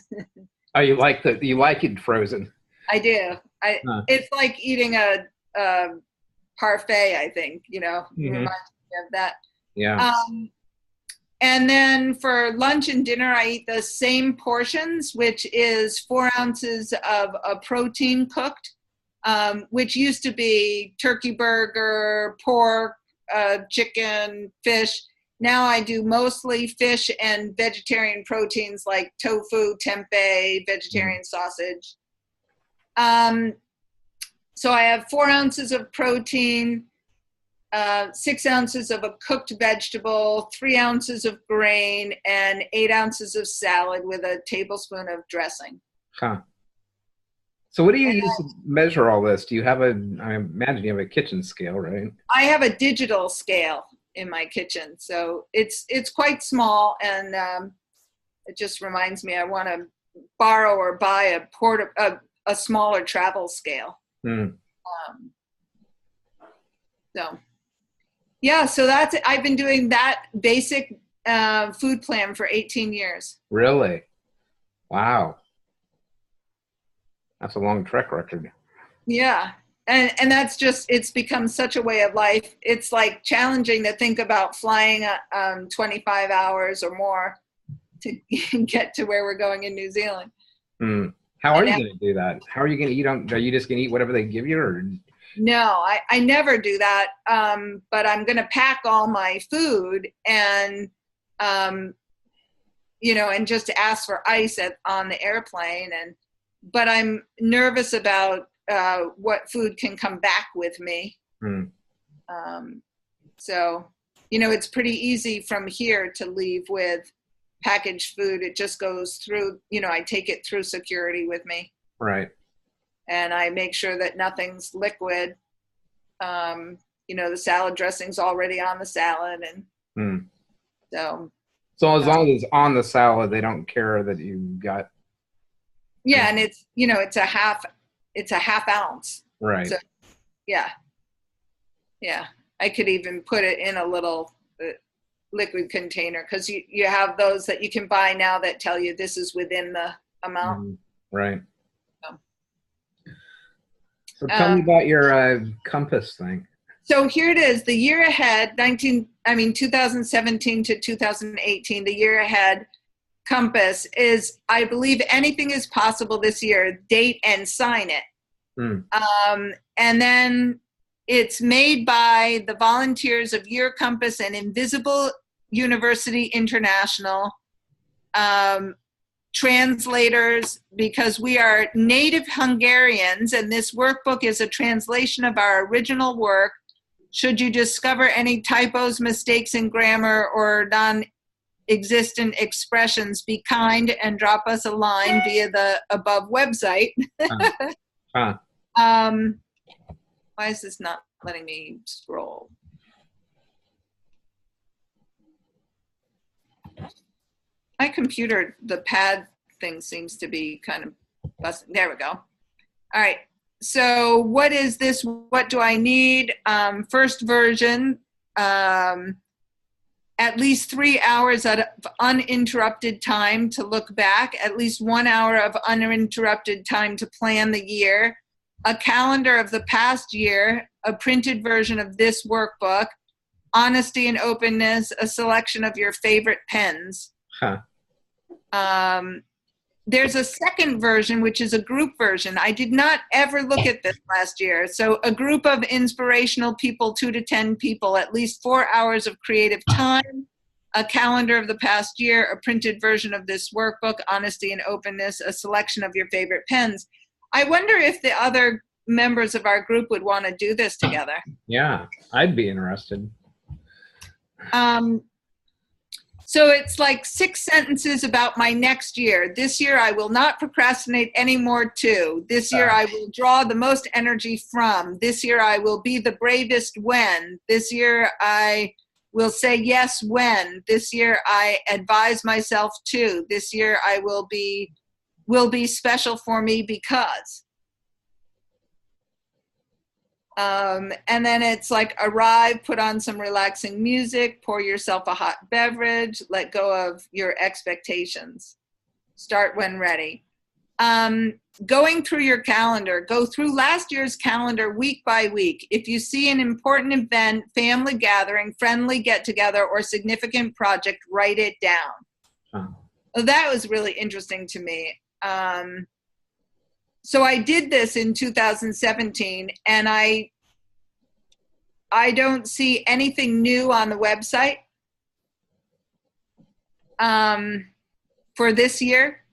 Oh, you like it frozen? I do. It's like eating a parfait, I think, reminds me of that. Yeah. And then for lunch and dinner, I eat the same portions, which is 4 ounces of a protein cooked, which used to be turkey burger, pork, chicken, fish. Now I do mostly fish and vegetarian proteins like tofu, tempeh, vegetarian sausage. So I have 4 ounces of protein, 6 ounces of a cooked vegetable, 3 ounces of grain, and 8 ounces of salad with a tablespoon of dressing. Huh. So what do you use to measure all this? Do you have I imagine you have a kitchen scale, right? I have a digital scale in my kitchen, so it's quite small, and it just reminds me I want to borrow or buy a smaller travel scale. So yeah, so I've been doing that basic food plan for 18 years. Really? Wow. That's a long track record. Yeah. And that's just, it's become such a way of life. It's like challenging to think about flying 25 hours or more to get to where we're going in New Zealand. How are you going to do that? How are you going to eat are you just going to eat whatever they give you, or? No, I never do that. But I'm going to pack all my food and, and just ask for ice on the airplane. But I'm nervous about what food can come back with me. So, it's pretty easy from here to leave with packaged food. It just goes through, I take it through security with me. Right. And I make sure that nothing's liquid. The salad dressing's already on the salad. And so as long as it's on the salad, they don't care that you got. Yeah. And it's, it's a half ounce. Right. So, yeah. Yeah. I could even put it in a little liquid container, because you have those that you can buy now that tell you this is within the amount. Right. So tell me about your compass thing. So here it is, the year ahead, 2017 to 2018, the year ahead compass is, I believe anything is possible this year, date and sign it. And then it's made by the volunteers of Your Compass and Invisible University International, translators, because we are native Hungarians, and this workbook is a translation of our original work. Should you discover any typos, mistakes in grammar, or non-existent expressions, be kind and drop us a line via the above website. Why is this not letting me scroll? My computer, the pad thing seems to be kind of busting. There we go. All right. So what is this? What do I need? First version, at least 3 hours of uninterrupted time to look back, at least 1 hour of uninterrupted time to plan the year, a calendar of the past year, a printed version of this workbook, honesty and openness, a selection of your favorite pens. There's a second version, which is a group version. I did not ever look at this last year. So a group of inspirational people, 2 to 10 people, at least 4 hours of creative time, a calendar of the past year, a printed version of this workbook, honesty and openness, a selection of your favorite pens. I wonder if the other members of our group would want to do this together. Yeah, I'd be interested. So it's like 6 sentences about my next year. This year, I will not procrastinate anymore too. This year, I will draw the most energy from. This year, I will be the bravest when. This year, I will say yes when. This year, I advise myself to. This year, I will be special for me because. And then it's like arrive, put on some relaxing music, pour yourself a hot beverage, let go of your expectations. Start when ready. going through your calendar, go through last year's calendar week by week. If you see an important event, family gathering, friendly get-together, or significant project, write it down. Huh. Well, that was really interesting to me. So I did this in 2017, and I don't see anything new on the website for this year.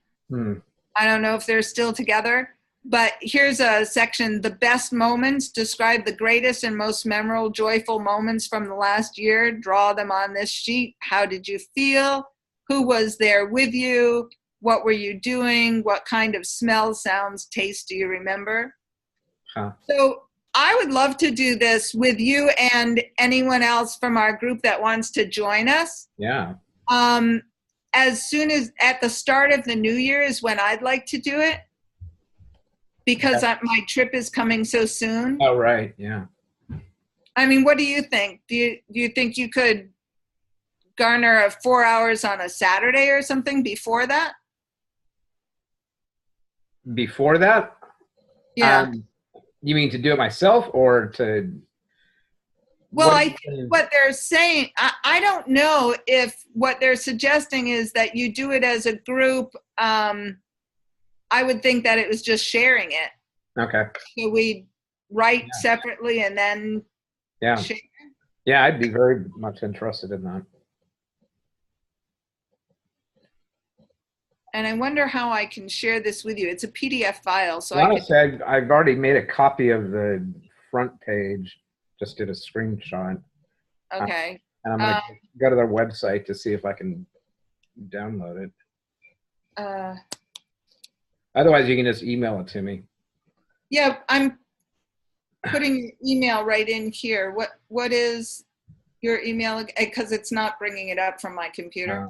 I don't know if they're still together, but here's a section: the best moments. Describe the greatest and most memorable, joyful moments from the last year. Draw them on this sheet. How did you feel? Who was there with you? What were you doing? What kind of smells, sounds, tastes do you remember? Huh. So I would love to do this with you and anyone else from our group that wants to join us. Yeah. As soon as at the start of the new year is when I'd like to do it, because my trip is coming so soon. Oh, right. Yeah. I mean, what do you think? Do you think you could garner 4 hours on a Saturday or something before that? Before that? Yeah. You mean to do it myself or to? Well, I think what they're saying, I don't know if what they're suggesting is that you do it as a group. I would think that it was just sharing it. Okay. So we write separately and then share. Yeah, I'd be very much interested in that. And I wonder how I can share this with you. It's a PDF file, so Honestly, I've already made a copy of the front page. Just did a screenshot. Okay. And I'm going to go to their website to see if I can download it. Otherwise, you can just email it to me. Yeah, I'm putting your email right in here. What is your email? Because it's not bringing it up from my computer.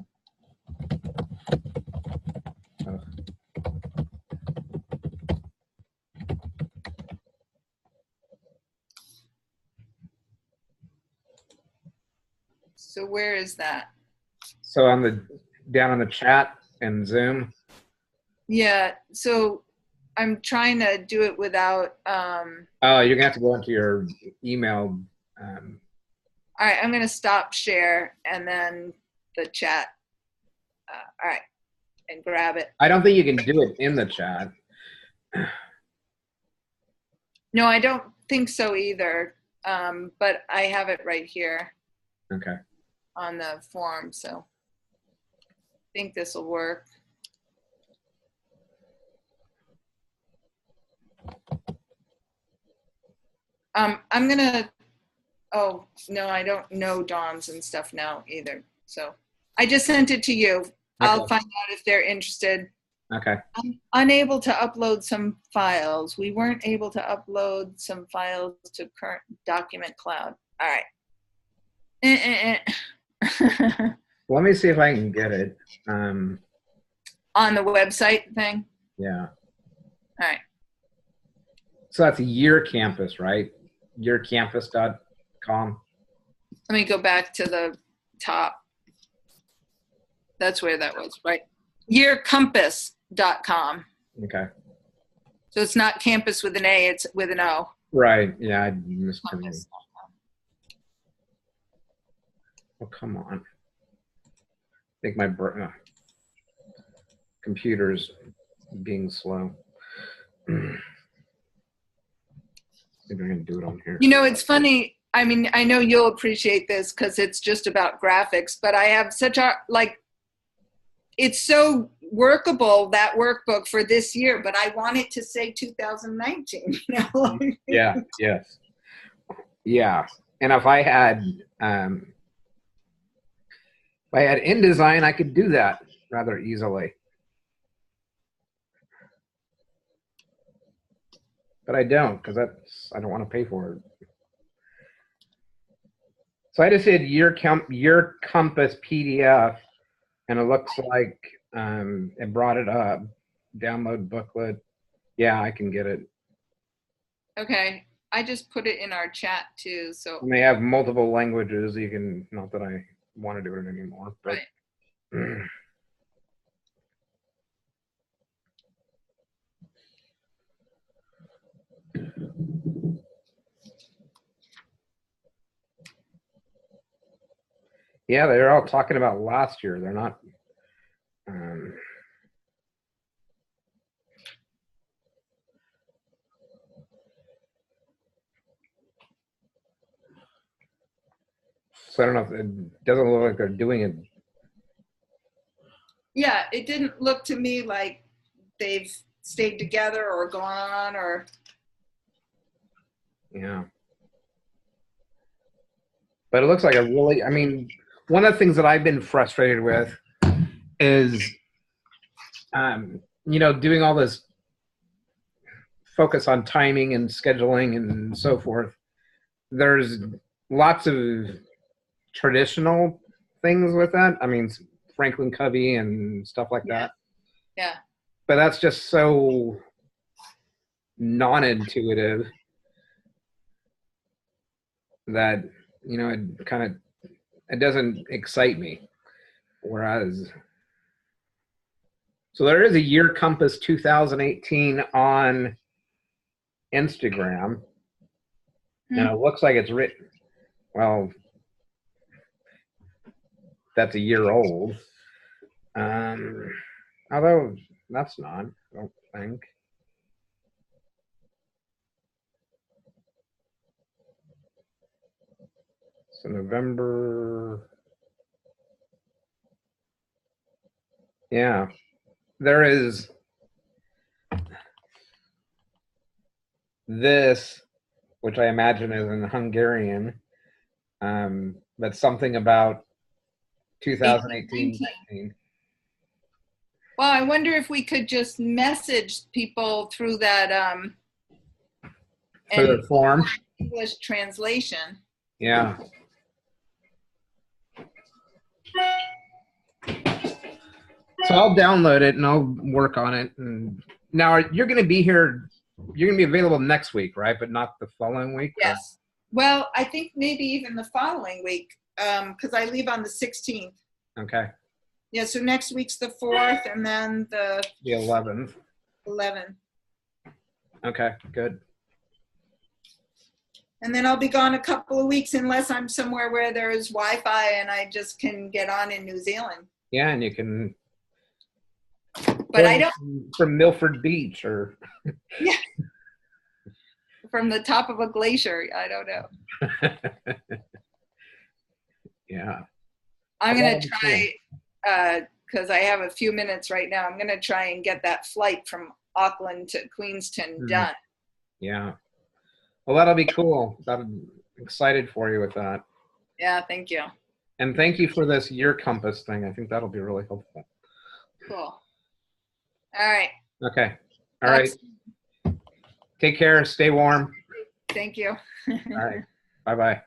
So where is that? So down on the chat and Zoom. Yeah. So I'm trying to do it without. Oh, you're gonna have to go into your email. All right, I'm gonna stop share and then the chat. All right, and grab it. I don't think you can do it in the chat. No, I don't think so either. But I have it right here. Okay. On the form, so I think this will work. I'm gonna, oh, no, I don't know Dawn's and stuff now either. So I just sent it to you. Okay. I'll find out if they're interested. Okay. I'm unable to upload some files. We weren't able to upload some files to current document cloud. All right. Let me see if I can get it. On the website thing? Yeah. All right. So that's Your Campus, right? Yourcampus.com. Let me go back to the top. That's where that was, right? Yourcompass.com. Okay. So it's not campus with an A, it's with an O. Right. Yeah, I missed it. Oh, come on. I think my computer's being slow. Maybe I'm going to do it on here. You know, it's funny. I mean, I know you'll appreciate this because it's just about graphics, but I have such a, like, it's so workable, that workbook for this year, but I want it to say 2019. You know? Yeah, yes. Yeah. And if I had InDesign, I could do that rather easily. But I don't, because I don't want to pay for it. So I just did your Compass PDF, and it looks like it brought it up. Download booklet. Yeah, I can get it. Okay. I just put it in our chat too. So and they have multiple languages. You can, not that I want to do it anymore, but right. Yeah, they're all talking about last year. They're not. Um, so I don't know if it doesn't look like they're doing it. Yeah, it didn't look to me like they've stayed together or gone on or. Yeah. But it looks like a really, I mean, one of the things that I've been frustrated with is, doing all this focus on timing and scheduling and so forth. There's lots of traditional things with that. I mean, Franklin Covey and stuff like Yeah. that. Yeah. But that's just so non-intuitive that, it doesn't excite me. Whereas, so there is a Year Compass 2018 on Instagram, and it looks like it's written. Well, that's a year old. Although that's not, I don't think. So November. Yeah, there is this, which I imagine is in Hungarian, but something about 2018, 19. Well, I wonder if we could just message people through that For the form. English translation. Yeah. So I'll download it and I'll work on it. And now you're going to be here. You're going to be available next week, right? But not the following week? Yes. Well, I think maybe even the following week, because I leave on the 16th. Okay. Yeah, so next week's the 4th, and then the 11th. 11th. Okay, good. And then I'll be gone a couple of weeks unless I'm somewhere where there's Wi-Fi and I just can get on in New Zealand. Yeah, and you can. But I don't. From Milford Beach or. Yeah. From the top of a glacier. I don't know. Yeah. I'm going to try, because I have a few minutes right now, I'm going to try and get that flight from Auckland to Queenstown done. Yeah. Well, that'll be cool. I'm excited for you with that. Yeah, thank you. And thank you for this Year Compass thing. I think that'll be really helpful. Cool. All right. Okay. All right. Take care. Stay warm. Thank you. All right. Bye-bye.